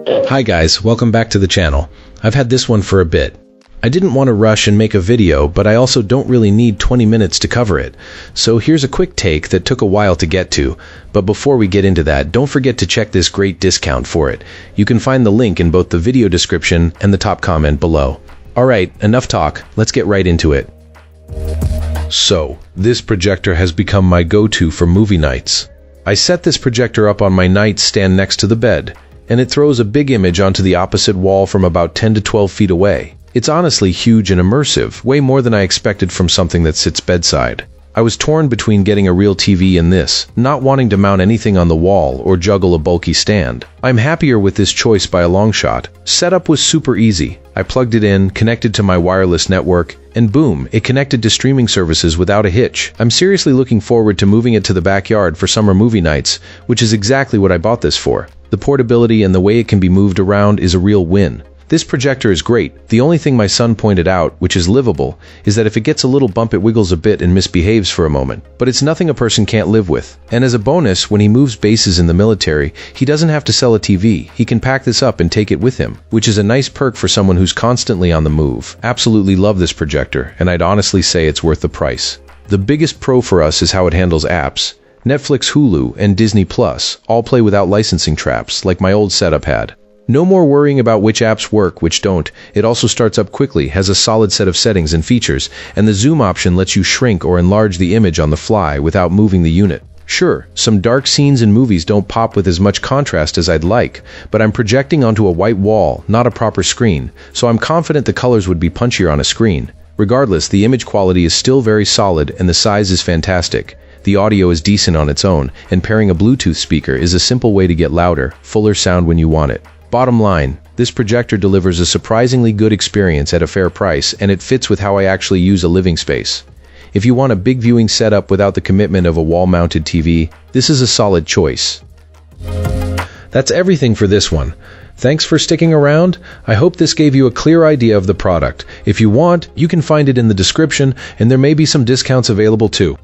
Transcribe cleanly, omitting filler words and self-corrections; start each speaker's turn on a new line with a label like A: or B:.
A: Hi guys, welcome back to the channel. I've had this one for a bit. I didn't want to rush and make a video, but I also don't really need 20 minutes to cover it. So here's a quick take that took a while to get to. But before we get into that, don't forget to check this great discount for it. You can find the link in both the video description and the top comment below. Alright, enough talk, let's get right into it. So, this projector has become my go-to for movie nights. I set this projector up on my nightstand next to the bed, and it throws a big image onto the opposite wall from about 10 to 12 feet away. It's honestly huge and immersive, way more than I expected from something that sits bedside. I was torn between getting a real TV and this, not wanting to mount anything on the wall or juggle a bulky stand. I'm happier with this choice by a long shot. Setup was super easy. I plugged it in, connected to my wireless network, and boom, it connected to streaming services without a hitch. I'm seriously looking forward to moving it to the backyard for summer movie nights, which is exactly what I bought this for. The portability and the way it can be moved around is a real win. This projector is great. The only thing my son pointed out, which is livable, is that if it gets a little bump it wiggles a bit and misbehaves for a moment. But it's nothing a person can't live with. And as a bonus, when he moves bases in the military, he doesn't have to sell a TV. He can pack this up and take it with him, which is a nice perk for someone who's constantly on the move. Absolutely love this projector, and I'd honestly say it's worth the price. The biggest pro for us is how it handles apps. Netflix, Hulu, and Disney Plus all play without licensing traps, like my old setup had. No more worrying about which apps work, which don't. It also starts up quickly, has a solid set of settings and features, and the zoom option lets you shrink or enlarge the image on the fly without moving the unit. Sure, some dark scenes in movies don't pop with as much contrast as I'd like, but I'm projecting onto a white wall, not a proper screen, so I'm confident the colors would be punchier on a screen. Regardless, the image quality is still very solid and the size is fantastic. The audio is decent on its own, and pairing a Bluetooth speaker is a simple way to get louder, fuller sound when you want it. Bottom line, this projector delivers a surprisingly good experience at a fair price, and it fits with how I actually use a living space. If you want a big viewing setup without the commitment of a wall-mounted TV, this is a solid choice. That's everything for this one. Thanks for sticking around. I hope this gave you a clear idea of the product. If you want, you can find it in the description, and there may be some discounts available too.